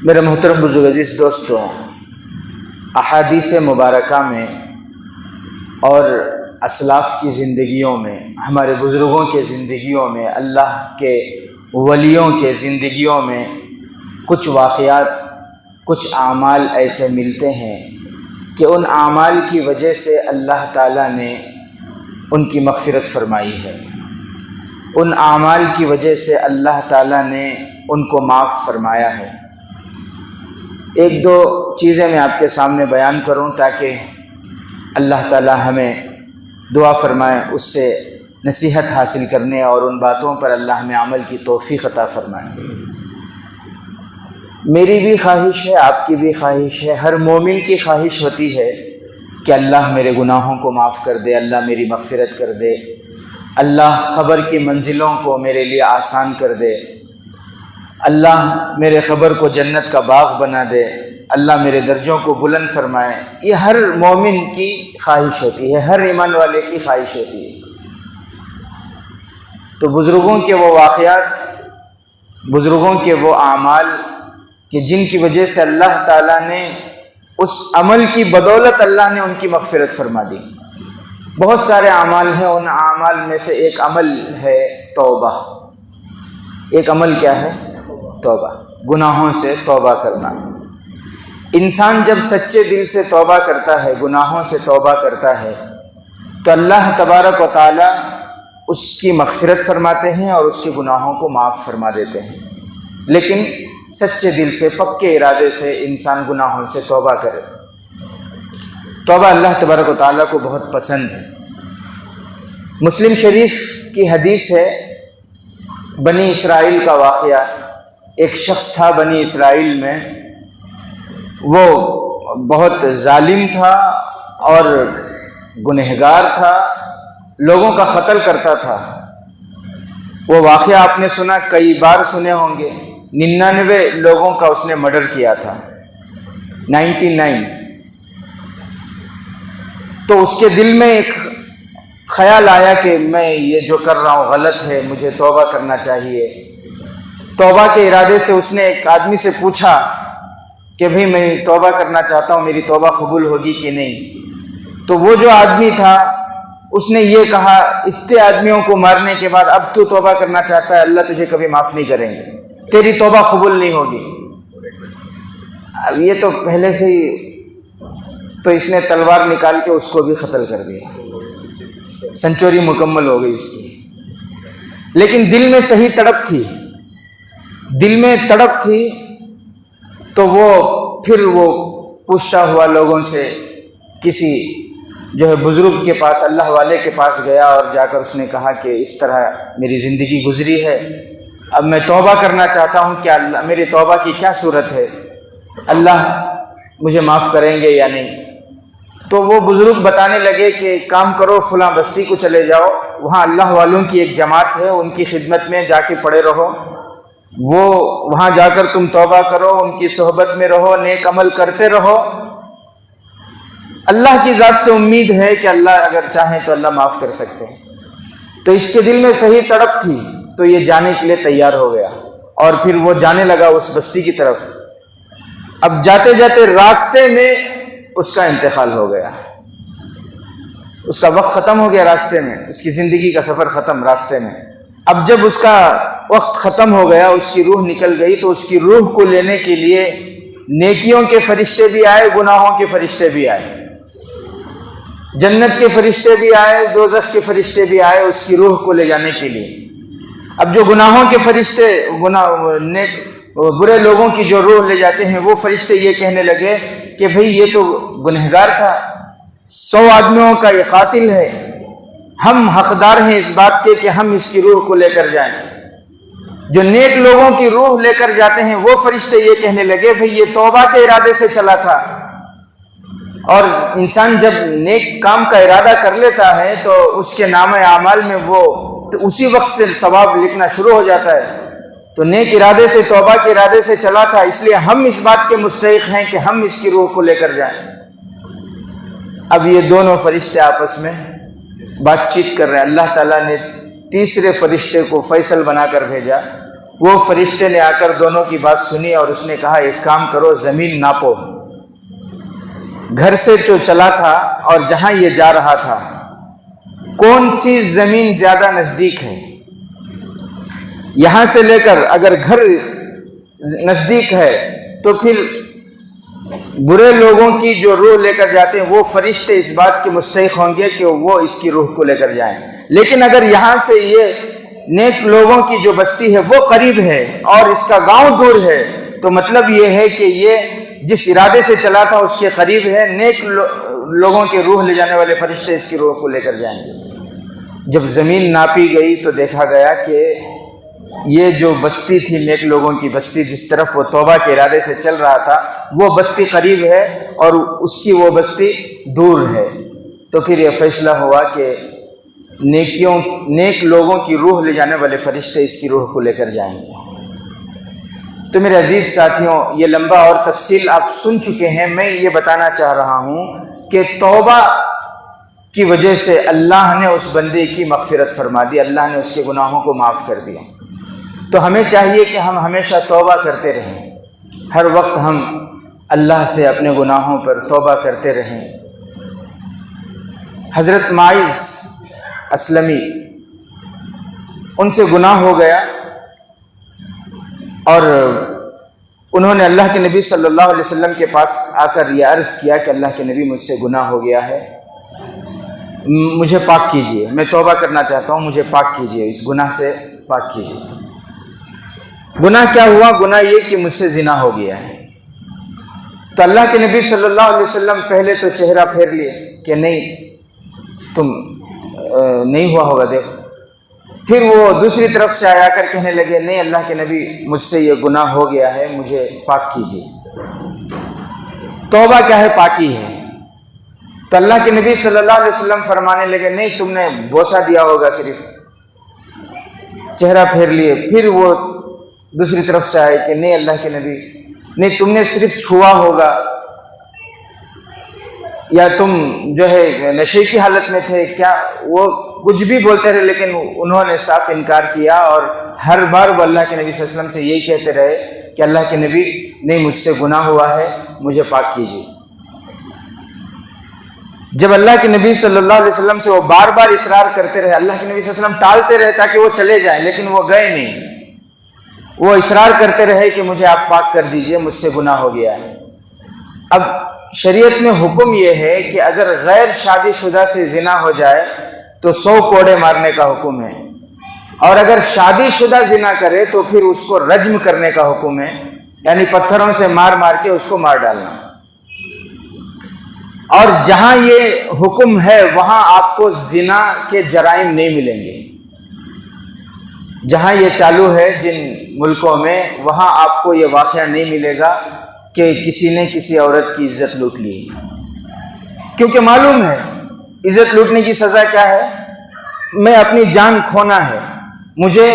میرے محترم بزرگ عزیز دوستوں، احادیث مبارکہ میں اور اسلاف کی زندگیوں میں، ہمارے بزرگوں کے زندگیوں میں، اللہ کے ولیوں کے زندگیوں میں کچھ واقعات، کچھ اعمال ایسے ملتے ہیں کہ ان اعمال کی وجہ سے اللہ تعالیٰ نے ان کی مغفرت فرمائی ہے، ان اعمال کی وجہ سے اللہ تعالیٰ نے ان کو معاف فرمایا ہے۔ ایک دو چیزیں میں آپ کے سامنے بیان کروں تاکہ اللہ تعالیٰ ہمیں دعا فرمائے، اس سے نصیحت حاصل کرنے اور ان باتوں پر اللہ ہمیں عمل کی توفیق عطا فرمائے۔ میری بھی خواہش ہے، آپ کی بھی خواہش ہے، ہر مومن کی خواہش ہوتی ہے کہ اللہ میرے گناہوں کو معاف کر دے، اللہ میری مغفرت کر دے، اللہ قبر کی منزلوں کو میرے لیے آسان کر دے، اللہ میرے قبر کو جنت کا باغ بنا دے، اللہ میرے درجوں کو بلند فرمائے۔ یہ ہر مومن کی خواہش ہوتی ہے، ہر ایمان والے کی خواہش ہوتی ہے۔ تو بزرگوں کے وہ واقعات، بزرگوں کے وہ اعمال کہ جن کی وجہ سے اللہ تعالیٰ نے اس عمل کی بدولت اللہ نے ان کی مغفرت فرما دی۔ بہت سارے اعمال ہیں، ان اعمال میں سے ایک عمل ہے توبہ۔ ایک عمل کیا ہے؟ توبہ، گناہوں سے توبہ کرنا۔ انسان جب سچے دل سے توبہ کرتا ہے، گناہوں سے توبہ کرتا ہے، تو اللہ تبارک و تعالی اس کی مغفرت فرماتے ہیں اور اس کے گناہوں کو معاف فرما دیتے ہیں۔ لیکن سچے دل سے، پکے ارادے سے انسان گناہوں سے توبہ کرے۔ توبہ اللہ تبارک و تعالیٰ کو بہت پسند ہے۔ مسلم شریف کی حدیث ہے، بنی اسرائیل کا واقعہ۔ ایک شخص تھا بنی اسرائیل میں، وہ بہت ظالم تھا اور گنہگار تھا، لوگوں کا قتل کرتا تھا۔ وہ واقعہ آپ نے سنا، کئی بار سنے ہوں گے۔ 99 لوگوں کا اس نے مرڈر کیا تھا، 99۔ تو اس کے دل میں ایک خیال آیا کہ میں یہ جو کر رہا ہوں غلط ہے، مجھے توبہ کرنا چاہیے۔ توبہ کے ارادے سے اس نے ایک آدمی سے پوچھا کہ بھئی میں توبہ کرنا چاہتا ہوں، میری توبہ قبول ہوگی کہ نہیں؟ تو وہ جو آدمی تھا اس نے یہ کہا، اتنے آدمیوں کو مارنے کے بعد اب تو توبہ کرنا چاہتا ہے، اللہ تجھے کبھی معاف نہیں کریں گے، تیری توبہ قبول نہیں ہوگی۔ اب یہ تو پہلے سے ہی، تو اس نے تلوار نکال کے اس کو بھی قتل کر دیا، سنچوری مکمل ہو گئی اس کی۔ لیکن دل میں صحیح تڑپ تھی، دل میں تڑپ تھی، تو وہ پھر وہ پوچھتا ہوا لوگوں سے کسی جو ہے بزرگ کے پاس، اللہ والے کے پاس گیا اور جا کر اس نے کہا کہ اس طرح میری زندگی گزری ہے، اب میں توبہ کرنا چاہتا ہوں، کیا اللہ میری توبہ کی کیا صورت ہے، اللہ مجھے معاف کریں گے یا نہیں؟ تو وہ بزرگ بتانے لگے کہ کام کرو، فلاں بستی کو چلے جاؤ، وہاں اللہ والوں کی ایک جماعت ہے، ان کی خدمت میں جا کے پڑے رہو، وہ وہاں جا کر تم توبہ کرو، ان کی صحبت میں رہو، نیک عمل کرتے رہو، اللہ کی ذات سے امید ہے کہ اللہ اگر چاہیں تو اللہ معاف کر سکتے ہیں۔ تو اس کے دل میں صحیح تڑپ تھی، تو یہ جانے کے لیے تیار ہو گیا اور پھر وہ جانے لگا اس بستی کی طرف۔ اب جاتے جاتے راستے میں اس کا انتقال ہو گیا، اس کا وقت ختم ہو گیا راستے میں، اس کی زندگی کا سفر ختم راستے میں۔ اب جب اس کا وقت ختم ہو گیا، اس کی روح نکل گئی، تو اس کی روح کو لینے کے لیے نیکیوں کے فرشتے بھی آئے، گناہوں کے فرشتے بھی آئے، جنت کے فرشتے بھی آئے، دوزخ کے فرشتے بھی آئے اس کی روح کو لے جانے کے لیے۔ اب جو گناہوں کے فرشتے، برے لوگوں کی جو روح لے جاتے ہیں، وہ فرشتے یہ کہنے لگے کہ بھئی یہ تو گنہگار تھا، 100 آدمیوں کا یہ قاتل ہے، ہم حقدار ہیں اس بات کے کہ ہم اس کی روح کو لے کر جائیں۔ جو نیک لوگوں کی روح لے کر جاتے ہیں وہ فرشتے یہ کہنے لگے بھئی یہ توبہ کے ارادے سے چلا تھا، اور انسان جب نیک کام کا ارادہ کر لیتا ہے تو اس کے نام اعمال میں وہ اسی وقت سے ثواب لکھنا شروع ہو جاتا ہے۔ تو نیک ارادے سے، توبہ کے ارادے سے چلا تھا، اس لیے ہم اس بات کے مستحق ہیں کہ ہم اس کی روح کو لے کر جائیں۔ اب یہ دونوں فرشتے آپس میں بات چیت کر رہے ہیں۔ اللہ تعالیٰ نے تیسرے فرشتے کو فیصل بنا کر بھیجا وہ فرشتے نے آ کر دونوں کی بات سنی اور اس نے کہا ایک کام کرو، زمین ناپو۔ گھر سے جو چلا تھا اور جہاں یہ جا رہا تھا کون سی زمین زیادہ نزدیک ہے؟ یہاں سے لے کر اگر گھر نزدیک ہے تو پھر برے لوگوں کی جو روح لے کر جاتے ہیں وہ فرشتے اس بات کے مستحق ہوں گے کہ وہ اس کی روح کو لے کر جائیں، لیکن اگر یہاں سے یہ نیک لوگوں کی جو بستی ہے وہ قریب ہے اور اس کا گاؤں دور ہے، تو مطلب یہ ہے کہ یہ جس ارادے سے چلا تھا اس کے قریب ہے، نیک لوگوں کی روح لے جانے والے فرشتے اس کی روح کو لے کر جائیں گے۔ جب زمین ناپی گئی تو دیکھا گیا کہ یہ جو بستی تھی نیک لوگوں کی بستی، جس طرف وہ توبہ کے ارادے سے چل رہا تھا وہ بستی قریب ہے اور اس کی وہ بستی دور ہے۔ تو پھر یہ فیصلہ ہوا کہ نیک لوگوں کی روح لے جانے والے فرشتے اس کی روح کو لے کر جائیں گے۔ تو میرے عزیز ساتھیوں، یہ لمبا اور تفصیل آپ سن چکے ہیں، میں یہ بتانا چاہ رہا ہوں کہ توبہ کی وجہ سے اللہ نے اس بندے کی مغفرت فرما دی، اللہ نے اس کے گناہوں کو معاف کر دیا۔ تو ہمیں چاہیے کہ ہم ہمیشہ توبہ کرتے رہیں، ہر وقت ہم اللہ سے اپنے گناہوں پر توبہ کرتے رہیں۔ حضرت معاذ اسلمی، ان سے گناہ ہو گیا اور انہوں نے اللہ کے نبی صلی اللہ علیہ وسلم کے پاس آ کر یہ عرض کیا کہ اللہ کے نبی مجھ سے گناہ ہو گیا ہے، مجھے پاک کیجئے، میں توبہ کرنا چاہتا ہوں، مجھے پاک کیجئے، اس گناہ سے پاک کیجئے۔ گناہ کیا ہوا؟ گناہ یہ کہ مجھ سے زنا ہو گیا ہے۔ تو اللہ کے نبی صلی اللہ علیہ وسلم پہلے تو چہرہ پھیر لیے کہ نہیں، تم نہیں ہوا ہوگا، دیکھو۔ پھر وہ دوسری طرف سے آیا کر کہنے لگے نہیں اللہ کے نبی مجھ سے یہ گناہ ہو گیا ہے، مجھے پاک کیجیے۔ توبہ کیا ہے؟ پاکی ہے۔ تو اللہ کے نبی صلی اللہ علیہ وسلم فرمانے لگے نہیں تم نے بوسہ دیا ہوگا، صرف چہرہ پھیر لیے۔ پھر وہ دوسری طرف سے آئے کہ نہیں اللہ کے نبی، نہیں تم نے صرف چھوا ہوگا، یا تم جو ہے نشے کی حالت میں تھے کیا؟ وہ کچھ بھی بولتے رہے لیکن انہوں نے صاف انکار کیا، اور ہر بار وہ اللہ کے نبی صلی اللہ علیہ وسلم سے یہی کہتے رہے کہ اللہ کے نبی نہیں مجھ سے گناہ ہوا ہے، مجھے پاک کیجیے۔ جب اللہ کے نبی صلی اللہ علیہ وسلم سے وہ بار بار اصرار کرتے رہے، اللہ کے نبی صلی اللہ علیہ وسلم ٹالتے رہے تاکہ وہ چلے جائیں، لیکن وہ گئے نہیں، وہ اصرار کرتے رہے کہ مجھے آپ پاک کر دیجئے، مجھ سے گناہ ہو گیا ہے۔ اب شریعت میں حکم یہ ہے کہ اگر غیر شادی شدہ سے زنا ہو جائے تو 100 کوڑے مارنے کا حکم ہے، اور اگر شادی شدہ زنا کرے تو پھر اس کو رجم کرنے کا حکم ہے، یعنی پتھروں سے مار مار کے اس کو مار ڈالنا۔ اور جہاں یہ حکم ہے وہاں آپ کو زنا کے جرائم نہیں ملیں گے، جہاں یہ چالو ہے جن ملکوں میں، وہاں آپ کو یہ واقعہ نہیں ملے گا کہ کسی نے کسی عورت کی عزت لوٹ لی، کیونکہ معلوم ہے عزت لوٹنے کی سزا کیا ہے؟ میں اپنی جان کھونا ہے، مجھے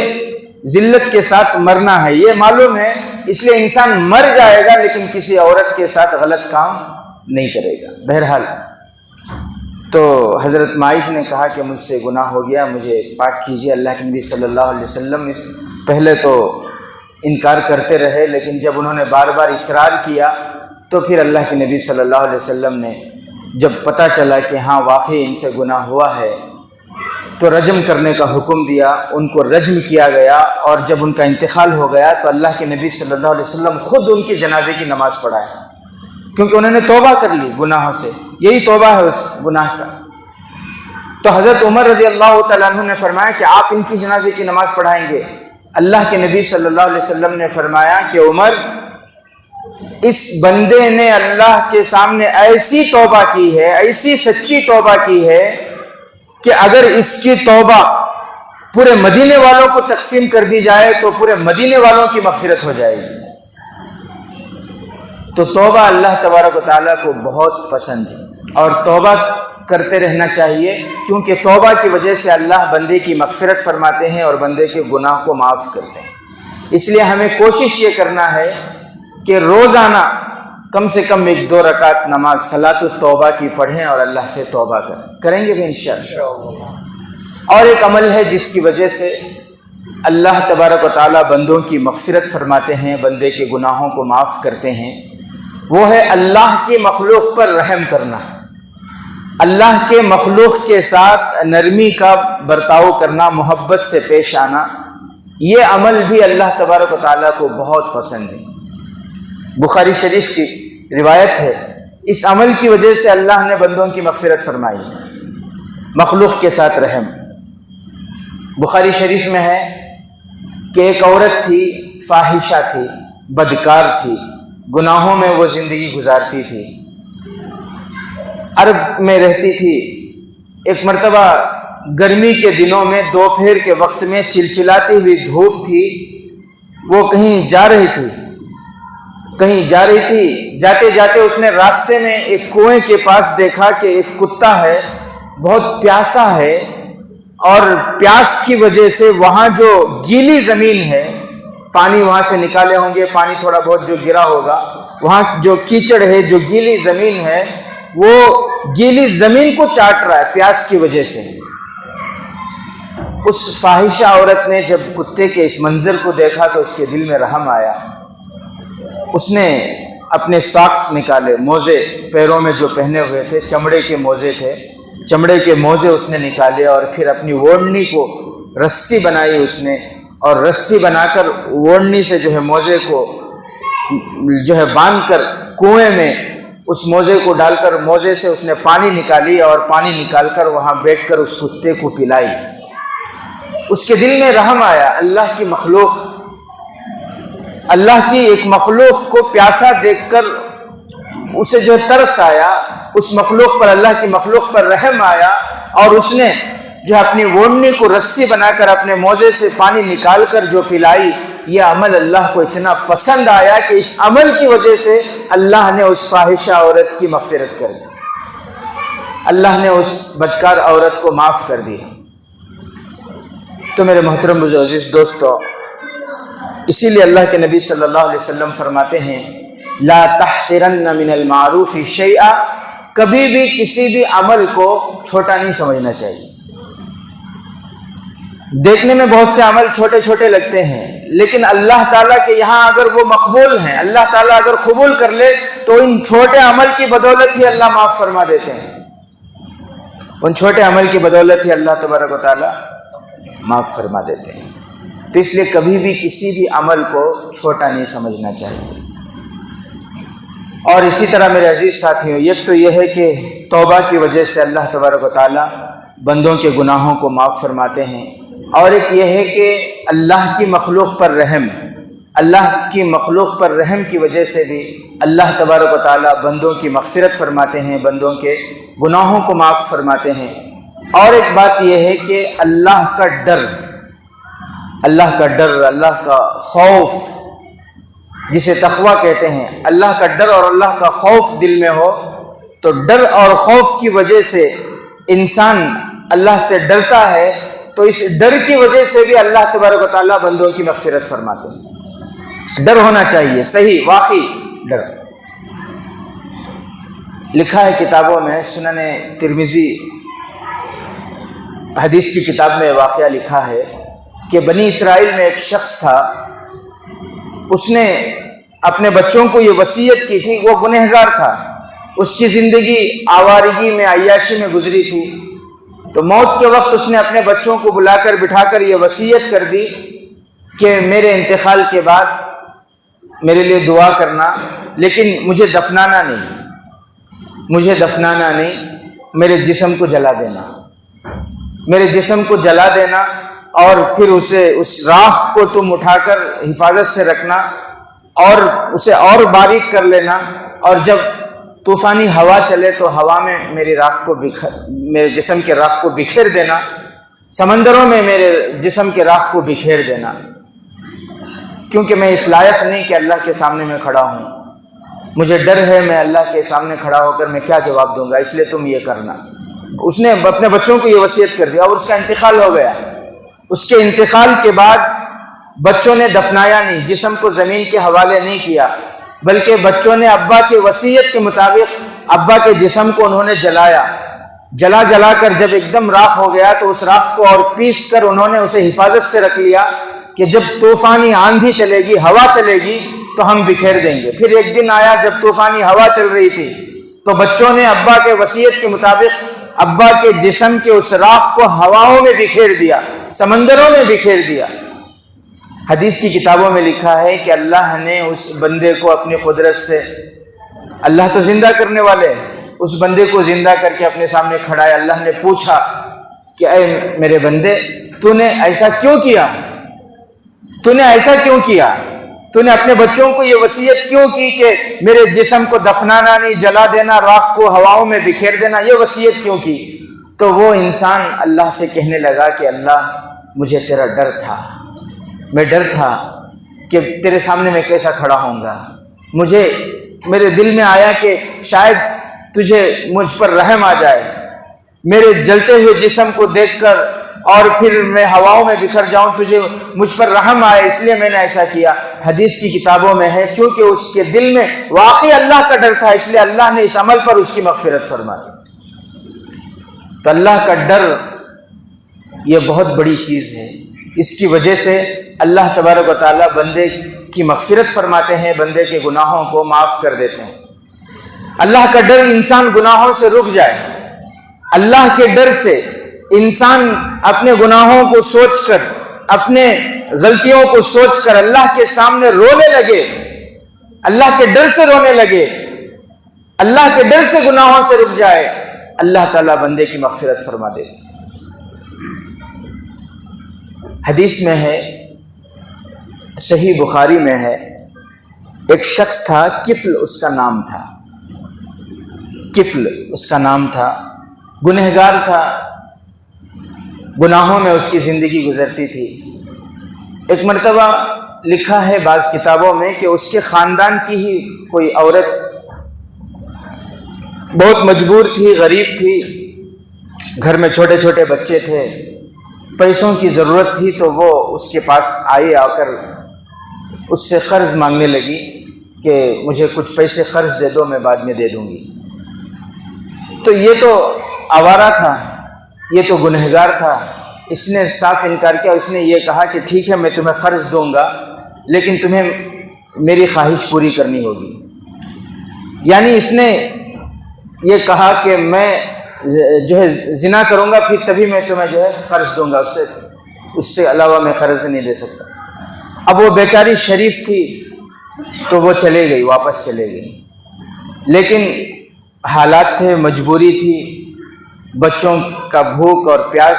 ذلت کے ساتھ مرنا ہے، یہ معلوم ہے، اس لیے انسان مر جائے گا لیکن کسی عورت کے ساتھ غلط کام نہیں کرے گا۔ بہرحال تو حضرت معاذ نے کہا کہ مجھ سے گناہ ہو گیا، مجھے پاک کیجیے۔ اللہ کے نبی صلی اللہ علیہ وسلم پہلے تو انکار کرتے رہے، لیکن جب انہوں نے بار بار اصرار کیا تو پھر اللہ کے نبی صلی اللہ علیہ وسلم نے جب پتہ چلا کہ ہاں واقعی ان سے گناہ ہوا ہے تو رجم کرنے کا حکم دیا، ان کو رجم کیا گیا، اور جب ان کا انتقال ہو گیا تو اللہ کے نبی صلی اللہ علیہ وسلم خود ان کے جنازے کی نماز پڑھائے، کیونکہ انہوں نے توبہ کر لی گناہوں سے، یہی توبہ ہے اس گناہ کا۔ تو حضرت عمر رضی اللہ تعالیٰ عنہ نے فرمایا کہ آپ ان کی جنازے کی نماز پڑھائیں گے؟ اللہ کے نبی صلی اللہ علیہ وسلم نے فرمایا کہ عمر، اس بندے نے اللہ کے سامنے ایسی توبہ کی ہے، ایسی سچی توبہ کی ہے کہ اگر اس کی توبہ پورے مدینے والوں کو تقسیم کر دی جائے تو پورے مدینے والوں کی مغفرت ہو جائے گی۔ تو توبہ اللہ تبارک و تعالیٰ کو بہت پسند ہے، اور توبہ کرتے رہنا چاہیے، کیونکہ توبہ کی وجہ سے اللہ بندے کی مغفرت فرماتے ہیں اور بندے کے گناہ کو معاف کرتے ہیں۔ اس لیے ہمیں کوشش یہ کرنا ہے کہ روزانہ کم سے کم 1-2 رکعت نماز صلاۃ التوبہ کی پڑھیں اور اللہ سے توبہ کریں گے بھی انشاءاللہ۔ اور ایک عمل ہے جس کی وجہ سے اللہ تبارک و تعالیٰ بندوں کی مغفرت فرماتے ہیں، بندے کے گناہوں کو معاف کرتے ہیں، وہ ہے اللہ کی مخلوق پر رحم کرنا، اللہ کے مخلوق کے ساتھ نرمی کا برتاؤ کرنا، محبت سے پیش آنا۔ یہ عمل بھی اللہ تبارک و تعالیٰ کو بہت پسند ہے۔ بخاری شریف کی روایت ہے، اس عمل کی وجہ سے اللہ نے بندوں کی مغفرت فرمائی، مخلوق کے ساتھ رحم۔ بخاری شریف میں ہے کہ ایک عورت تھی، فاحشہ تھی، بدکار تھی، گناہوں میں وہ زندگی گزارتی تھی، عرب میں رہتی تھی۔ ایک مرتبہ گرمی کے دنوں میں دوپہر کے وقت میں چلچلاتی ہوئی دھوپ تھی، وہ کہیں جا رہی تھی، جاتے جاتے اس نے راستے میں ایک کنویں کے پاس دیکھا کہ ایک کتا ہے، بہت پیاسا ہے، اور پیاس کی وجہ سے وہاں جو گیلی زمین ہے، پانی وہاں سے نکالے ہوں گے، پانی تھوڑا بہت جو گرا ہوگا، وہاں جو کیچڑ ہے، جو گیلی زمین ہے، وہ گیلی زمین کو چاٹ رہا ہے پیاس کی وجہ سے۔ اس فاحشہ عورت نے جب کتے کے اس منظر کو دیکھا تو اس کے دل میں رحم آیا۔ اس نے اپنے ساکس نکالے، موزے پیروں میں جو پہنے ہوئے تھے، چمڑے کے موزے تھے، چمڑے کے موزے اس نے نکالے، اور پھر اپنی اوڑھنی کو رسی بنائی اس نے، اور رسی بنا کر اوڑھنی سے جو ہے موزے کو جو ہے باندھ کر کنویں میں اس موزے کو ڈال کر موزے سے اس نے پانی نکالی، اور پانی نکال کر وہاں بیٹھ کر اس کتے کو پلائی۔ اس کے دل میں رحم آیا، اللہ کی مخلوق، اللہ کی ایک مخلوق کو پیاسا دیکھ کر اسے جو ترس آیا، اس مخلوق پر، اللہ کی مخلوق پر رحم آیا، اور اس نے جو اپنی اوڑھنی کو رسی بنا کر اپنے موزے سے پانی نکال کر جو پلائی۔ یہ عمل اللہ کو اتنا پسند آیا کہ اس عمل کی وجہ سے اللہ نے اس فاحشہ عورت کی مغفرت کر دی، اللہ نے اس بدکار عورت کو معاف کر دیا۔ تو میرے محترم عزیز دوستو، اسی لیے اللہ کے نبی صلی اللہ علیہ وسلم فرماتے ہیں، لا تحقرن من المعروف شیئا، کبھی بھی کسی بھی عمل کو چھوٹا نہیں سمجھنا چاہیے۔ دیکھنے میں بہت سے عمل چھوٹے چھوٹے لگتے ہیں، لیکن اللہ تعالیٰ کے یہاں اگر وہ مقبول ہیں، اللہ تعالیٰ اگر قبول کر لے تو ان چھوٹے عمل کی بدولت ہی اللہ معاف فرما دیتے ہیں، ان چھوٹے عمل کی بدولت ہی اللہ تبارک و تعالیٰ معاف فرما دیتے ہیں۔ تو اس لیے کبھی بھی کسی بھی عمل کو چھوٹا نہیں سمجھنا چاہیے۔ اور اسی طرح میرے عزیز ساتھیوں، ایک تو یہ ہے کہ توبہ کی وجہ سے اللہ تبارک و تعالیٰ بندوں کے گناہوں کو معاف فرماتے ہیں، اور ایک یہ ہے کہ اللہ کی مخلوق پر رحم، اللہ کی مخلوق پر رحم کی وجہ سے بھی اللہ تبارک و تعالیٰ بندوں کی مغفرت فرماتے ہیں، بندوں کے گناہوں کو معاف فرماتے ہیں۔ اور ایک بات یہ ہے کہ اللہ کا ڈر، اللہ کا خوف، جسے تقویٰ کہتے ہیں، اللہ کا ڈر اور اللہ کا خوف دل میں ہو، تو ڈر اور خوف کی وجہ سے انسان اللہ سے ڈرتا ہے، تو اس ڈر کی وجہ سے بھی اللہ تبارک و تعالیٰ بندوں کی مغفرت فرماتے ہیں۔ ڈر ہونا چاہیے، صحیح واقعی ڈر۔ لکھا ہے کتابوں میں، سنن ترمذی حدیث کی کتاب میں واقعہ لکھا ہے کہ بنی اسرائیل میں ایک شخص تھا، اس نے اپنے بچوں کو یہ وصیت کی تھی، وہ گنہگار تھا، اس کی زندگی آوارگی میں، عیاشی میں گزری تھی، تو موت کے وقت اس نے اپنے بچوں کو بلا کر بٹھا کر یہ وصیت کر دی کہ میرے انتقال کے بعد میرے لیے دعا کرنا، لیکن مجھے دفنانا نہیں، میرے جسم کو جلا دینا، اور پھر اس راکھ کو تم اٹھا کر حفاظت سے رکھنا، اور اسے اور باریک کر لینا، اور جب طوفانی ہوا چلے تو ہوا میں میرے جسم کے راکھ کو بکھیر دینا، سمندروں میں میرے جسم کے راکھ کو بکھیر دینا، کیونکہ میں اس لائق نہیں کہ اللہ کے سامنے میں کھڑا ہوں، مجھے ڈر ہے میں اللہ کے سامنے کھڑا ہو کر میں کیا جواب دوں گا، اس لیے تم یہ کرنا۔ اس نے اپنے بچوں کو یہ وصیت کر دیا، اور اس کا انتقال ہو گیا۔ اس کے انتقال کے بعد بچوں نے دفنایا نہیں، جسم کو زمین کے حوالے نہیں کیا، بلکہ بچوں نے ابا کی وصیت کے مطابق ابا کے جسم کو انہوں نے جلایا، جلا جلا کر جب ایک دم راکھ ہو گیا تو اس راکھ کو اور پیس کر انہوں نے اسے حفاظت سے رکھ لیا کہ جب طوفانی آندھی چلے گی، ہوا چلے گی تو ہم بکھیر دیں گے۔ پھر ایک دن آیا جب طوفانی ہوا چل رہی تھی تو بچوں نے ابا کے وصیت کے مطابق ابا کے جسم کے اس راکھ کو ہواؤں میں بکھیر دیا، سمندروں میں بکھیر دیا۔ حدیث کی کتابوں میں لکھا ہے کہ اللہ نے اس بندے کو اپنی قدرت سے، اللہ تو زندہ کرنے والے ہیں، اس بندے کو زندہ کر کے اپنے سامنے کھڑایا۔ اللہ نے پوچھا کہ اے میرے بندے، تو نے ایسا کیوں کیا؟ تو نے ایسا کیوں کیا؟ تو نے اپنے بچوں کو یہ وصیت کیوں کی کہ میرے جسم کو دفنانا نہیں، جلا دینا، راکھ کو ہواؤں میں بکھیر دینا، یہ وصیت کیوں کی؟ تو وہ انسان اللہ سے کہنے لگا کہ اللہ مجھے تیرا ڈر تھا، میں ڈر تھا کہ تیرے سامنے میں کیسا کھڑا ہوں گا، میرے دل میں آیا کہ شاید تجھے مجھ پر رحم آ جائے، میرے جلتے ہوئے جسم کو دیکھ کر اور پھر میں ہواؤں میں بکھر جاؤں، تجھے مجھ پر رحم آئے، اس لیے میں نے ایسا کیا۔ حدیث کی کتابوں میں ہے چونکہ اس کے دل میں واقعی اللہ کا ڈر تھا، اس لیے اللہ نے اس عمل پر اس کی مغفرت فرمائی۔ تو اللہ کا ڈر یہ بہت بڑی چیز ہے، اس کی وجہ سے اللہ تبارک و تعالیٰ بندے کی مغفرت فرماتے ہیں، بندے کے گناہوں کو معاف کر دیتے ہیں۔ اللہ کا ڈر انسان گناہوں سے رک جائے، اللہ کے ڈر سے انسان اپنے گناہوں کو سوچ کر، اپنے غلطیوں کو سوچ کر اللہ کے سامنے رونے لگے، اللہ کے ڈر سے رونے لگے، اللہ کے ڈر سے گناہوں سے رک جائے، اللہ تعالیٰ بندے کی مغفرت فرما دیتے۔ حدیث میں ہے، صحیح بخاری میں ہے، ایک شخص تھا، کفل اس کا نام تھا، کفل اس کا نام تھا، گنہگار تھا، گناہوں میں اس کی زندگی گزرتی تھی۔ ایک مرتبہ لکھا ہے بعض کتابوں میں کہ اس کے خاندان کی ہی کوئی عورت بہت مجبور تھی، غریب تھی، گھر میں چھوٹے چھوٹے بچے تھے، پیسوں کی ضرورت تھی، تو وہ اس کے پاس آئی، آ کر اس سے قرض مانگنے لگی کہ مجھے کچھ پیسے قرض دے دو، میں بعد میں دے دوں گی۔ تو یہ تو آوارہ تھا، یہ تو گنہگار تھا، اس نے صاف انکار کیا۔ اس نے یہ کہا کہ ٹھیک ہے میں تمہیں قرض دوں گا، لیکن تمہیں میری خواہش پوری کرنی ہوگی۔ یعنی اس نے یہ کہا کہ میں جو ہے زنا کروں گا، پھر تبھی میں تمہیں جو ہے قرض دوں گا، اس سے علاوہ میں قرض نہیں دے سکتا۔ اب وہ بیچاری شریف تھی تو وہ چلے گئی، واپس چلے گئی، لیکن حالات تھے، مجبوری تھی، بچوں کا بھوک اور پیاس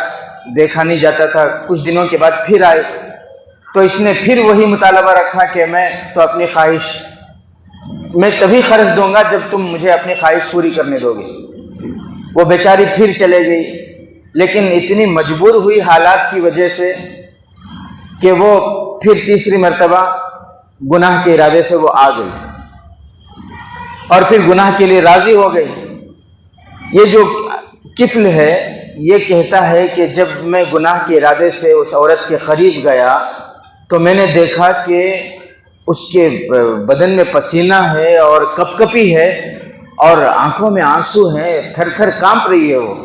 دیکھا نہیں جاتا تھا۔ کچھ دنوں کے بعد پھر آئے تو اس نے پھر وہی مطالبہ رکھا کہ میں تو اپنی خواہش میں تبھی قرض دوں گا جب تم مجھے اپنی خواہش پوری کرنے دو گے۔ وہ بیچاری پھر چلے گئی، لیکن اتنی مجبور ہوئی حالات کی وجہ سے کہ وہ پھر تیسری مرتبہ گناہ کے ارادے سے وہ آ گئی اور پھر گناہ کے لیے راضی ہو گئی۔ یہ جو کفل ہے یہ کہتا ہے کہ جب میں گناہ کے ارادے سے اس عورت کے قریب گیا تو میں نے دیکھا کہ اس کے بدن میں پسینہ ہے اور کپ کپی ہے اور آنکھوں میں آنسو ہیں، تھر تھر کانپ رہی ہے وہ۔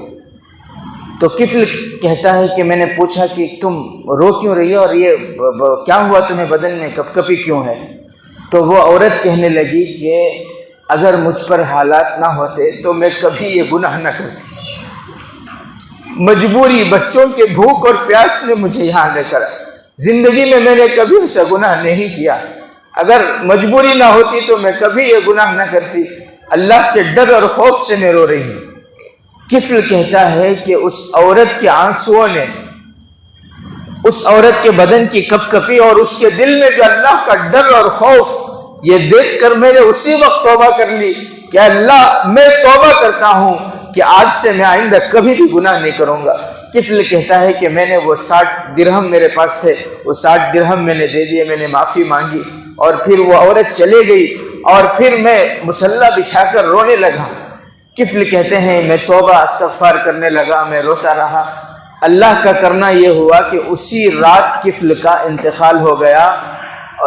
تو کفل کہتا ہے کہ میں نے پوچھا کہ تم رو کیوں رہی ہو اور یہ کیا ہوا تمہیں، بدن میں کپ کپی کیوں ہے؟ تو وہ عورت کہنے لگی کہ اگر مجھ پر حالات نہ ہوتے تو میں کبھی یہ گناہ نہ کرتی، مجبوری، بچوں کے بھوک اور پیاس نے مجھے یہاں لے کر، زندگی میں نے کبھی ایسا گناہ نہیں کیا، اگر مجبوری نہ ہوتی تو میں کبھی یہ گناہ نہ کرتی، اللہ کے ڈر اور خوف سے میں رو رہی ہوں۔ کفل کہتا ہے کہ اس عورت کے آنسوؤں نے، اس عورت کے بدن کی کپ کپی اور اس کے دل میں جو اللہ کا ڈر اور خوف، یہ دیکھ کر میں نے اسی وقت توبہ کر لی کہ اللہ میں توبہ کرتا ہوں کہ آج سے میں آئندہ کبھی بھی گناہ نہیں کروں گا۔ کفل کہتا ہے کہ میں نے وہ 60 درہم میرے پاس تھے، وہ 60 درہم میں نے دے دیے، میں نے معافی مانگی اور پھر وہ عورت چلے گئی اور پھر میں مصلی بچھا کر رونے لگا۔ کفل کہتے ہیں میں توبہ استغفار کرنے لگا، میں روتا رہا۔ اللہ کا کرنا یہ ہوا کہ اسی رات کفل کا انتقال ہو گیا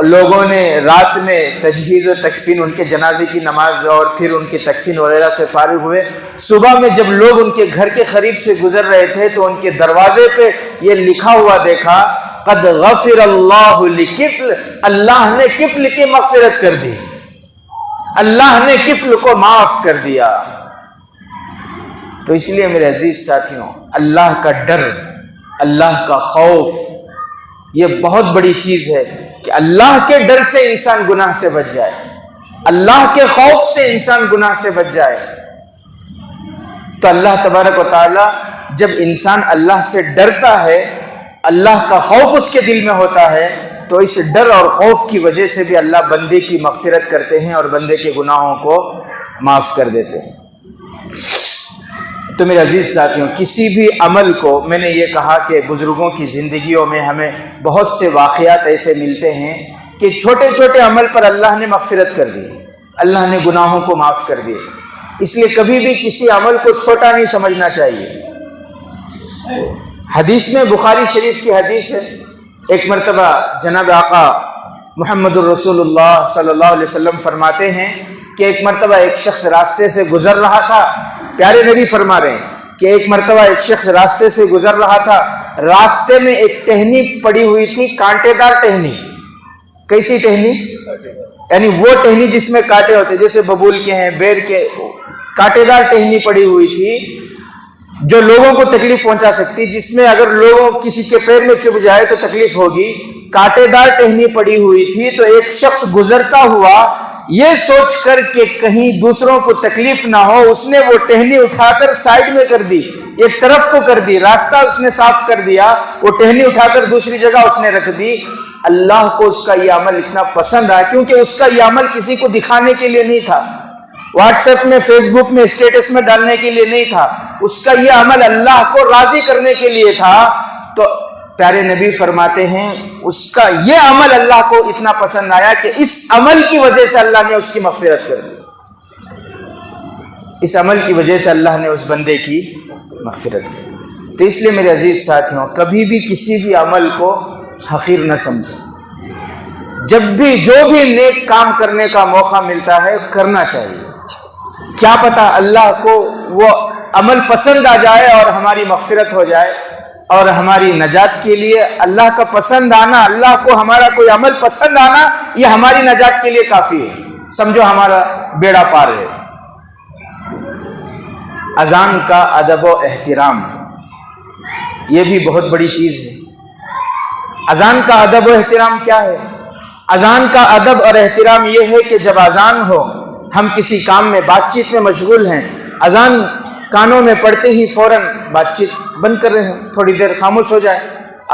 لوگوں نے رات میں تجہیز و تکفین، ان کے جنازے کی نماز اور پھر ان کی تکفین وغیرہ سے فارغ ہوئے، صبح میں جب لوگ ان کے گھر کے قریب سے گزر رہے تھے تو ان کے دروازے پہ یہ لکھا ہوا دیکھا، قد غفر اللہ لکفل، اللہ نے کفل کی مغفرت کر دی، اللہ نے کفل کو معاف کر دیا۔ تو اس لیے میرے عزیز ساتھیوں، اللہ کا ڈر، اللہ کا خوف، یہ بہت بڑی چیز ہے کہ اللہ کے ڈر سے انسان گناہ سے بچ جائے، اللہ کے خوف سے انسان گناہ سے بچ جائے۔ تو اللہ تبارک و تعالی جب انسان اللہ سے ڈرتا ہے، اللہ کا خوف اس کے دل میں ہوتا ہے، تو اس ڈر اور خوف کی وجہ سے بھی اللہ بندے کی مغفرت کرتے ہیں اور بندے کے گناہوں کو معاف کر دیتے ہیں۔ تو میرے عزیز ساتھیوں، کسی بھی عمل کو، میں نے یہ کہا کہ بزرگوں کی زندگیوں میں ہمیں بہت سے واقعات ایسے ملتے ہیں کہ چھوٹے چھوٹے عمل پر اللہ نے مغفرت کر دی، اللہ نے گناہوں کو معاف کر دیے۔ اس لیے کبھی بھی کسی عمل کو چھوٹا نہیں سمجھنا چاہیے۔ حدیث میں، بخاری شریف کی حدیث ہے، ایک مرتبہ جناب آقا محمد الرسول اللہ صلی اللہ علیہ وسلم فرماتے ہیں کہ ایک مرتبہ ایک شخص راستے سے گزر رہا تھا، پیارے نبی فرما رہے ہیں کہ ایک مرتبہ ایک شخص راستے سے گزر رہا تھا، راستے میں ایک ٹہنی پڑی ہوئی تھی، کانٹے دار ٹہنی۔ کیسی ٹہنی؟ یعنی وہ ٹہنی جس میں کانٹے ہوتے، جیسے ببول کے ہیں، بیر کے، کانٹے دار ٹہنی پڑی ہوئی تھی جو لوگوں کو تکلیف پہنچا سکتی، جس میں اگر لوگوں کسی کے پیر میں چبھ جائے تو تکلیف ہوگی۔ کانٹے دار ٹہنی پڑی ہوئی تھی، تو ایک شخص گزرتا ہوا یہ سوچ کر کہ کہیں دوسروں کو تکلیف نہ ہو، اس نے وہ ٹہنی اٹھا کر سائڈ میں کر دی، ایک طرف کو کر دی، راستہ اس نے صاف کر دیا، وہ ٹہنی اٹھا کر دوسری جگہ اس نے رکھ دی۔ اللہ کو اس کا یہ عمل اتنا پسند آیا، کیونکہ اس کا یہ عمل کسی کو دکھانے کے لیے نہیں تھا، واٹس ایپ میں، فیس بک میں، اسٹیٹس میں ڈالنے کے لیے نہیں تھا، اس کا یہ عمل اللہ کو راضی کرنے کے لیے تھا۔ تو پیارے نبی فرماتے ہیں اس کا یہ عمل اللہ کو اتنا پسند آیا کہ اس عمل کی وجہ سے اللہ نے اس کی مغفرت کر دی، اس عمل کی وجہ سے اللہ نے اس بندے کی مغفرت کی۔ تو اس لیے میرے عزیز ساتھیوں، کبھی بھی کسی بھی عمل کو حقیر نہ سمجھیں، جب بھی جو بھی نیک کام کرنے کا موقع ملتا ہے کرنا چاہیے، کیا پتہ اللہ کو وہ عمل پسند آ جائے اور ہماری مغفرت ہو جائے، اور ہماری نجات کے لیے اللہ کا پسند آنا، اللہ کو ہمارا کوئی عمل پسند آنا، یہ ہماری نجات کے لیے کافی ہے، سمجھو ہمارا بیڑا پار ہے۔ اذان کا ادب و احترام، یہ بھی بہت بڑی چیز ہے۔ اذان کا ادب و احترام کیا ہے؟ اذان کا ادب اور احترام یہ ہے کہ جب اذان ہو، ہم کسی کام میں، بات چیت میں مشغول ہیں، اذان کانوں میں پڑتے ہی فوراً بات چیت بند کر رہے ہیں، تھوڑی دیر خاموش ہو جائے،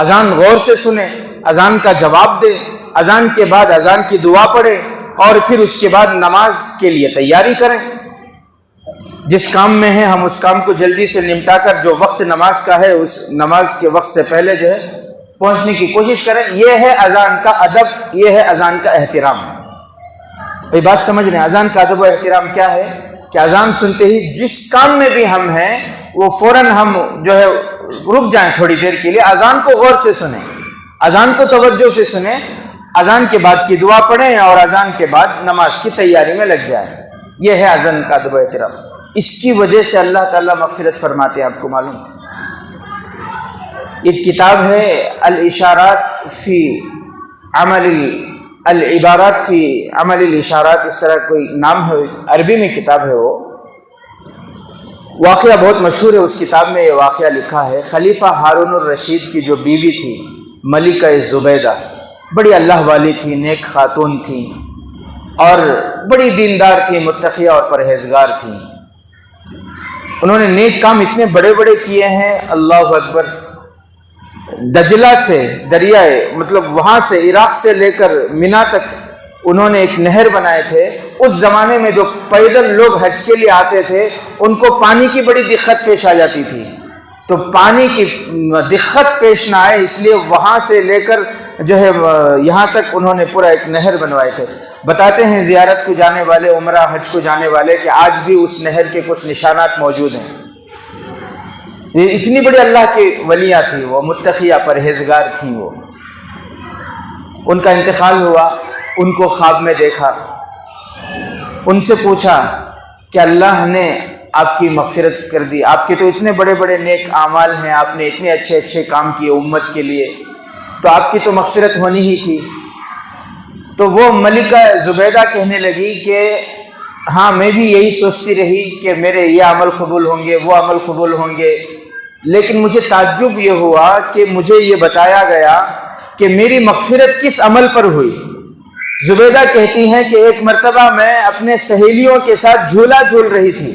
اذان غور سے سنیں، اذان کا جواب دیں، اذان کے بعد اذان کی دعا پڑھیں، اور پھر اس کے بعد نماز کے لیے تیاری کریں۔ جس کام میں ہیں ہم اس کام کو جلدی سے نمٹا کر جو وقت نماز کا ہے اس نماز کے وقت سے پہلے جو ہے پہنچنے کی کوشش کریں۔ یہ ہے اذان کا ادب، یہ ہے اذان کا احترام۔ بھئی بات سمجھ رہے ہیں اذان کا ادب و احترام کیا ہے؟ کہ اذان سنتے ہی جس کام میں بھی ہم ہیں وہ فوراً ہم جو ہے رک جائیں تھوڑی دیر کے لیے، اذان کو غور سے سنیں، اذان کو توجہ سے سنیں، اذان کے بعد کی دعا پڑھیں اور اذان کے بعد نماز کی تیاری میں لگ جائیں۔ یہ ہے اذان کا ادب و احترام۔ اس کی وجہ سے اللہ تعالیٰ مغفرت فرماتے ہیں، آپ کو معلوم۔ ایک کتاب ہے الاشارات فی عمل العبارات فی عمل الاشارات، اس طرح کوئی نام ہے، عربی میں کتاب ہے۔ وہ واقعہ بہت مشہور ہے، اس کتاب میں یہ واقعہ لکھا ہے۔ خلیفہ ہارون الرشید کی جو بیوی تھی ملکہ زبیدہ، بڑی اللہ والی تھی، نیک خاتون تھی اور بڑی دیندار تھی، متقیہ اور پرہیزگار تھی۔ انہوں نے نیک کام اتنے بڑے بڑے کیے ہیں، اللہ اکبر۔ دجلہ سے دریائے، مطلب وہاں سے عراق سے لے کر مینا تک انہوں نے ایک نہر بنائے تھے۔ اس زمانے میں جو پیدل لوگ حج کے لیے آتے تھے ان کو پانی کی بڑی دقت پیش آ جاتی تھی، تو پانی کی دقت پیش نہ آئے اس لیے وہاں سے لے کر جو ہے یہاں تک انہوں نے پورا ایک نہر بنوائے تھے۔ بتاتے ہیں زیارت کو جانے والے، عمرہ حج کو جانے والے، کہ آج بھی اس نہر کے کچھ نشانات موجود ہیں۔ یہ اتنی بڑی اللہ کی ولیاں تھیں، وہ متقیہ پرہیزگار تھیں وہ۔ ان کا انتقال ہوا، ان کو خواب میں دیکھا، ان سے پوچھا کہ اللہ نے آپ کی مغفرت کر دی، آپ کے تو اتنے بڑے بڑے نیک اعمال ہیں، آپ نے اتنے اچھے اچھے کام کیے امت کے لیے، تو آپ کی تو مغفرت ہونی ہی تھی۔ تو وہ ملکہ زبیدہ کہنے لگی کہ ہاں میں بھی یہی سوچتی رہی کہ میرے یہ عمل قبول ہوں گے، وہ عمل قبول ہوں گے، لیکن مجھے تعجب یہ ہوا کہ مجھے یہ بتایا گیا کہ میری مغفرت کس عمل پر ہوئی۔ زبیدہ کہتی ہیں کہ ایک مرتبہ میں اپنے سہیلیوں کے ساتھ جھولا جھول رہی تھی،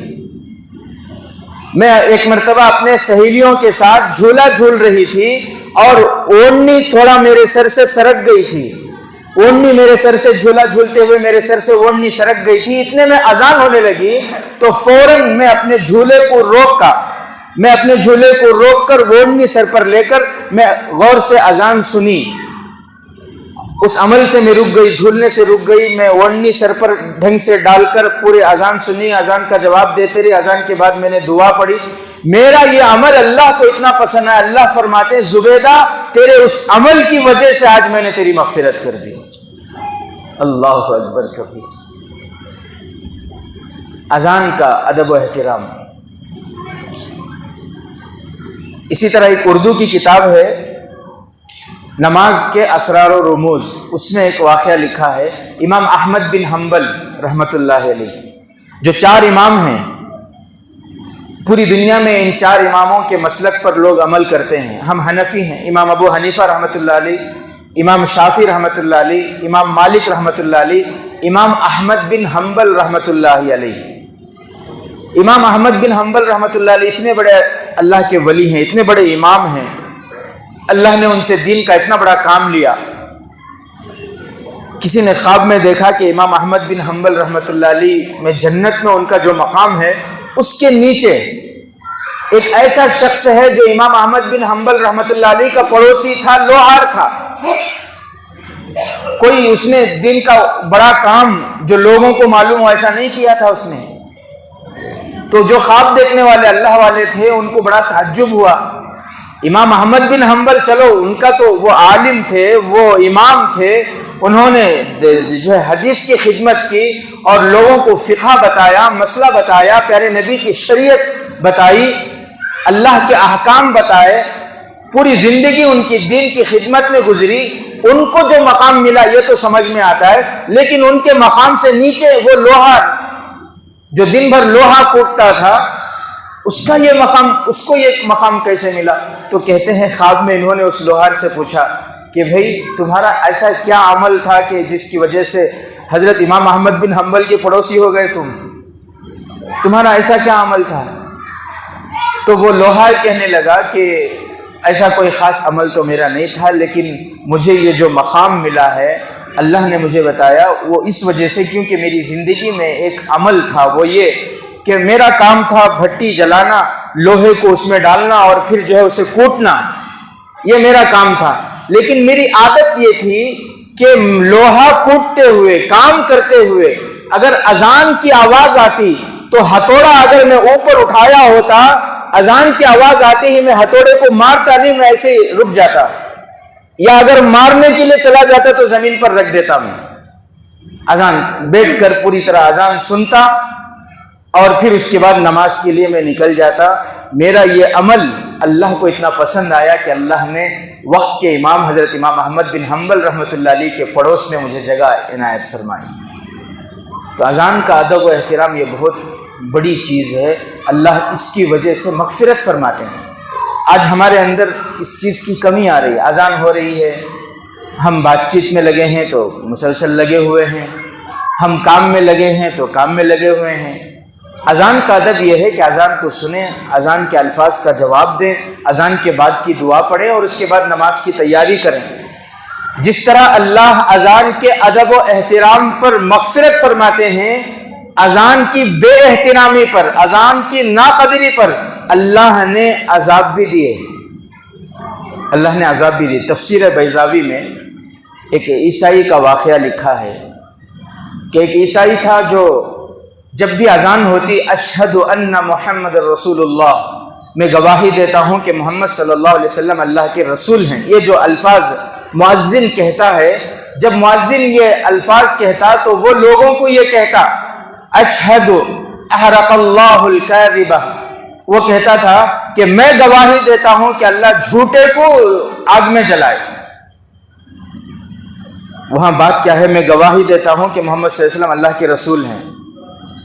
میں ایک مرتبہ اپنے سہیلیوں کے ساتھ جھولا جھول رہی تھی اور اوڑھنی تھوڑا میرے سر سے سرک گئی تھی، اوڑھنی میرے سر سے، جھولا جھولتے ہوئے میرے سر سے اوڑھنی سرک گئی تھی، اتنے میں اذان ہونے لگی تو فوراً میں اپنے جھولے کو روک کر اوڑھنی سر پر لے کر میں غور سے اذان سنی، اس عمل سے میں رک گئی، جھولنے سے رک گئی، میں اوڑھنی سر پر ڈھنگ سے ڈال کر پورے اذان سنی، اذان کا جواب دیتے رہے، اذان کے بعد میں نے دعا پڑھی، میرا یہ عمل اللہ کو اتنا پسند ہے، اللہ فرماتے ہیں زبیدہ تیرے اس عمل کی وجہ سے آج میں نے تیری مغفرت کر دی۔ اللہ اکبر کبیر۔ اذان کا ادب و احترام۔ اسی طرح ایک اردو کی کتاب ہے نماز کے اسرار و رموز، اس میں ایک واقعہ لکھا ہے، امام احمد بن حنبل رحمۃ اللہ علیہ جو 4 امام ہیں، پوری دنیا میں ان 4 اماموں کے مسلک پر لوگ عمل کرتے ہیں۔ ہم حنفی ہیں، امام ابو حنیفہ رحمۃ اللہ علیہ، امام شافعی رحمۃ اللہ علیہ، امام مالک رحمۃ اللہ علیہ، امام احمد بن حنبل رحمۃ اللہ علیہ۔ امام احمد بن حنبل رحمۃ اللہ علیہ اتنے بڑے اللہ کے ولی ہیں، اتنے بڑے امام ہیں، اللہ نے ان سے دین کا اتنا بڑا کام لیا۔ کسی نے خواب میں دیکھا کہ امام احمد بن حنبل رحمۃ اللہ علیہ میں جنت میں ان کا جو مقام ہے اس کے نیچے ایک ایسا شخص ہے جو امام احمد بن حنبل رحمۃ اللہ علیہ کا پڑوسی تھا، لوہار تھا، کوئی اس نے دین کا بڑا کام جو لوگوں کو معلوم ہو ایسا نہیں کیا تھا اس نے۔ تو جو خواب دیکھنے والے اللہ والے تھے ان کو بڑا تعجب ہوا، امام احمد بن حنبل چلو ان کا تو وہ عالم تھے، وہ امام تھے، انہوں نے جو ہے حدیث کی خدمت کی اور لوگوں کو فقہ بتایا، مسئلہ بتایا، پیارے نبی کی شریعت بتائی، اللہ کے احکام بتائے، پوری زندگی ان کی دین کی خدمت میں گزری، ان کو جو مقام ملا یہ تو سمجھ میں آتا ہے، لیکن ان کے مقام سے نیچے وہ لوہار جو دن بھر لوہا کوٹتا تھا اس کا یہ مقام، اس کو یہ مقام کیسے ملا؟ تو کہتے ہیں خواب میں انہوں نے اس لوہار سے پوچھا کہ بھئی تمہارا ایسا کیا عمل تھا کہ جس کی وجہ سے حضرت امام احمد بن حنبل کے پڑوسی ہو گئے تمہارا ایسا کیا عمل تھا؟ تو وہ لوہار کہنے لگا کہ ایسا کوئی خاص عمل تو میرا نہیں تھا، لیکن مجھے یہ جو مقام ملا ہے اللہ نے مجھے بتایا وہ اس وجہ سے کیونکہ میری زندگی میں ایک عمل تھا، وہ یہ کہ میرا کام تھا بھٹی جلانا، لوہے کو اس میں ڈالنا اور پھر جو ہے اسے کوٹنا، یہ میرا کام تھا، لیکن میری عادت یہ تھی کہ لوہا کوٹتے ہوئے، کام کرتے ہوئے اگر اذان کی آواز آتی تو ہتھوڑا اگر میں اوپر اٹھایا ہوتا، اذان کی آواز آتے ہی میں ہتھوڑے کو مارتا نہیں، میں ایسے رک جاتا، یا اگر مارنے کے لیے چلا جاتا تو زمین پر رکھ دیتا، میں اذان بیٹھ کر پوری طرح اذان سنتا اور پھر اس کے بعد نماز کے لیے میں نکل جاتا۔ میرا یہ عمل اللہ کو اتنا پسند آیا کہ اللہ نے وقت کے امام حضرت امام احمد بن حنبل رحمۃ اللہ علیہ کے پڑوس میں مجھے جگہ عنایت فرمائی۔ تو اذان کا ادب و احترام یہ بہت بڑی چیز ہے، اللہ اس کی وجہ سے مغفرت فرماتے ہیں۔ آج ہمارے اندر اس چیز کی کمی آ رہی ہے، اذان ہو رہی ہے، ہم بات چیت میں لگے ہیں تو مسلسل لگے ہوئے ہیں، ہم کام میں لگے ہیں تو کام میں لگے ہوئے ہیں۔ اذان کا ادب یہ ہے کہ اذان کو سنیں، اذان کے الفاظ کا جواب دیں، اذان کے بعد کی دعا پڑھیں اور اس کے بعد نماز کی تیاری کریں۔ جس طرح اللہ اذان کے ادب و احترام پر مغفرت فرماتے ہیں، اذان کی بے احترامی پر، اذان کی ناقدری پر اللہ نے عذاب بھی دیے، اللہ نے عذاب بھی دیے۔ تفسیر بیضاوی میں ایک عیسائی کا واقعہ لکھا ہے کہ ایک عیسائی تھا جو جب بھی اذان ہوتی اشہد ان محمد رسول اللہ، میں گواہی دیتا ہوں کہ محمد صلی اللہ علیہ وسلم اللہ کے رسول ہیں، یہ جو الفاظ مؤذن کہتا ہے جب مؤذن یہ الفاظ کہتا تو وہ لوگوں کو یہ کہتا اشہد احرق اللہ الکاذبہ، وہ کہتا تھا کہ میں گواہی دیتا ہوں کہ اللہ جھوٹے کو آگ میں جلائے۔ وہاں بات کیا ہے؟ میں گواہی دیتا ہوں کہ محمد صلی اللہ علیہ وسلم اللہ کے رسول ہیں۔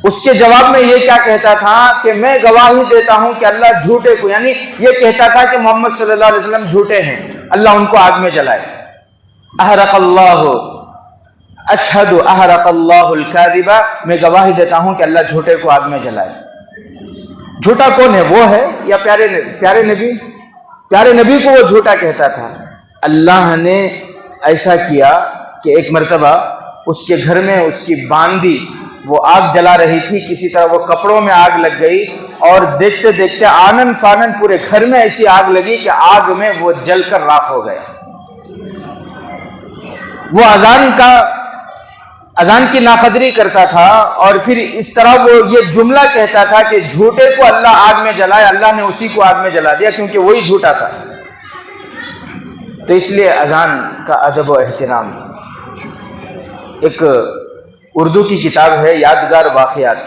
اس کے جواب میں یہ کیا کہتا تھا کہ میں گواہی دیتا ہوں کہ اللہ جھوٹے کو، یعنی یہ کہتا تھا کہ محمد صلی اللہ علیہ وسلم جھوٹے ہیں، اللہ ان کو آگ میں جلائے۔ احرق اللہ، اشہد احرق اللہ الکاذبہ، میں گواہی دیتا ہوں کہ اللہ جھوٹے کو آگ میں جلائے۔ جھوٹا کون ہے؟ وہ ہے یا پیارے نبی؟ پیارے نبی کو وہ جھوٹا کہتا تھا۔ اللہ نے ایسا کیا کہ ایک مرتبہ اس کے گھر میں اس کی باندی وہ آگ جلا رہی تھی، کسی طرح وہ کپڑوں میں آگ لگ گئی اور دیکھتے دیکھتے آنن فانن پورے گھر میں ایسی آگ لگی کہ آگ میں وہ جل کر راکھ ہو گیا۔ وہ اذان کی ناقدری کرتا تھا اور پھر اس طرح وہ یہ جملہ کہتا تھا کہ جھوٹے کو اللہ آگ میں جلائے، اللہ نے اسی کو آگ میں جلا دیا کیونکہ وہی جھوٹا تھا۔ تو اس لیے اذان کا ادب و احترام۔ ایک اردو کی کتاب ہے یادگار واقعات،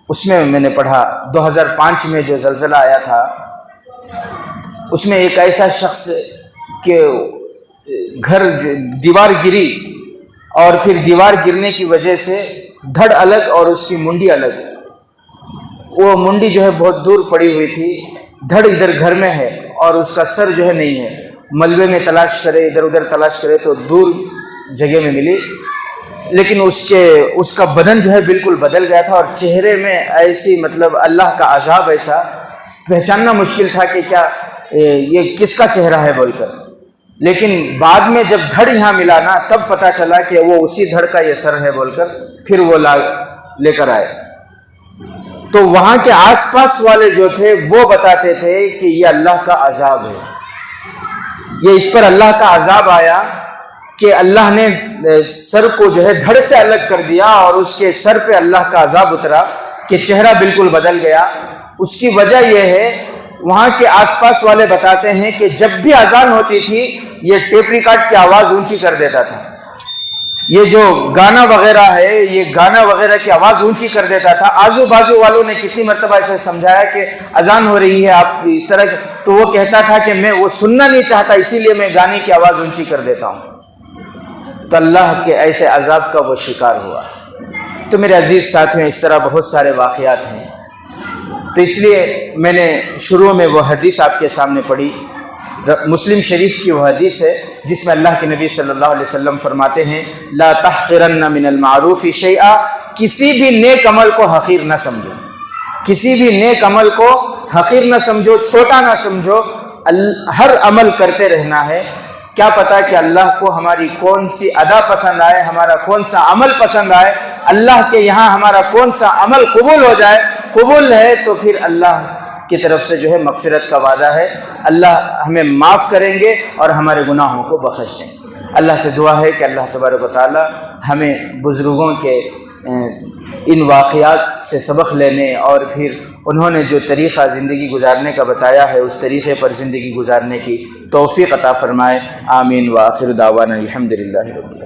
اس میں نے پڑھا 2005 میں جو زلزلہ آیا تھا، اس میں ایک ایسا شخص کہ گھر دیوار گری اور پھر دیوار گرنے کی وجہ سے دھڑ الگ اور اس کی منڈی الگ، وہ منڈی جو ہے بہت دور پڑی ہوئی تھی، دھڑ ادھر گھر میں ہے اور اس کا سر جو ہے نہیں ہے، ملبے میں تلاش کرے، ادھر ادھر تلاش کرے تو دور جگہ میں ملی، لیکن اس کا بدن جو ہے بالکل بدل گیا تھا اور چہرے میں ایسی مطلب اللہ کا عذاب ایسا پہچاننا مشکل تھا کہ کیا یہ کس کا چہرہ ہے بول کر۔ لیکن بعد میں جب دھڑ یہاں ملا نا تب پتا چلا کہ وہ اسی دھڑ کا یہ سر ہے بول کر پھر وہ لے کر آئے۔ تو وہاں کے آس پاس والے جو تھے وہ بتاتے تھے کہ یہ اللہ کا عذاب ہے، یہ اس پر اللہ کا عذاب آیا کہ اللہ نے سر کو جو ہے دھڑ سے الگ کر دیا اور اس کے سر پہ اللہ کا عذاب اترا کہ چہرہ بالکل بدل گیا۔ اس کی وجہ یہ ہے، وہاں کے آس پاس والے بتاتے ہیں کہ جب بھی اذان ہوتی تھی یہ ٹیپ ریکارڈ کی آواز اونچی کر دیتا تھا، یہ جو گانا وغیرہ ہے یہ گانا وغیرہ کی آواز اونچی کر دیتا تھا۔ آزو بازو والوں نے کتنی مرتبہ ایسے سمجھایا کہ اذان ہو رہی ہے آپ اس طرح، تو وہ کہتا تھا کہ میں وہ سننا نہیں چاہتا اسی لیے میں گانے کی آواز اونچی کر دیتا ہوں۔ تو اللہ کے ایسے عذاب کا وہ شکار ہوا۔ تو میرے عزیز ساتھیوں، اس طرح بہت سارے واقعات ہیں، تو اس لیے میں نے شروع میں وہ حدیث آپ کے سامنے پڑھی، مسلم شریف کی وہ حدیث ہے جس میں اللہ کے نبی صلی اللہ علیہ وسلم فرماتے ہیں لا تحقرن من المعروف شیئا، کسی بھی نیک عمل کو حقیر نہ سمجھو، کسی بھی نیک عمل کو حقیر نہ سمجھو، چھوٹا نہ سمجھو، ہر عمل کرتے رہنا ہے۔ کیا پتا کہ اللہ کو ہماری کون سی ادا پسند آئے، ہمارا کون سا عمل پسند آئے، اللہ کے یہاں ہمارا کون سا عمل قبول ہو جائے۔ قبول ہے تو پھر اللہ کی طرف سے جو ہے مغفرت کا وعدہ ہے، اللہ ہمیں معاف کریں گے اور ہمارے گناہوں کو بخش دیں گے۔ اللہ سے دعا ہے کہ اللہ تبارک و تعالی ہمیں بزرگوں کے ان واقعات سے سبق لینے اور پھر انہوں نے جو طریقہ زندگی گزارنے کا بتایا ہے اس طریقے پر زندگی گزارنے کی توفیق عطا فرمائے۔ آمین وآخر دعوانا الحمدللہ رب العالمین۔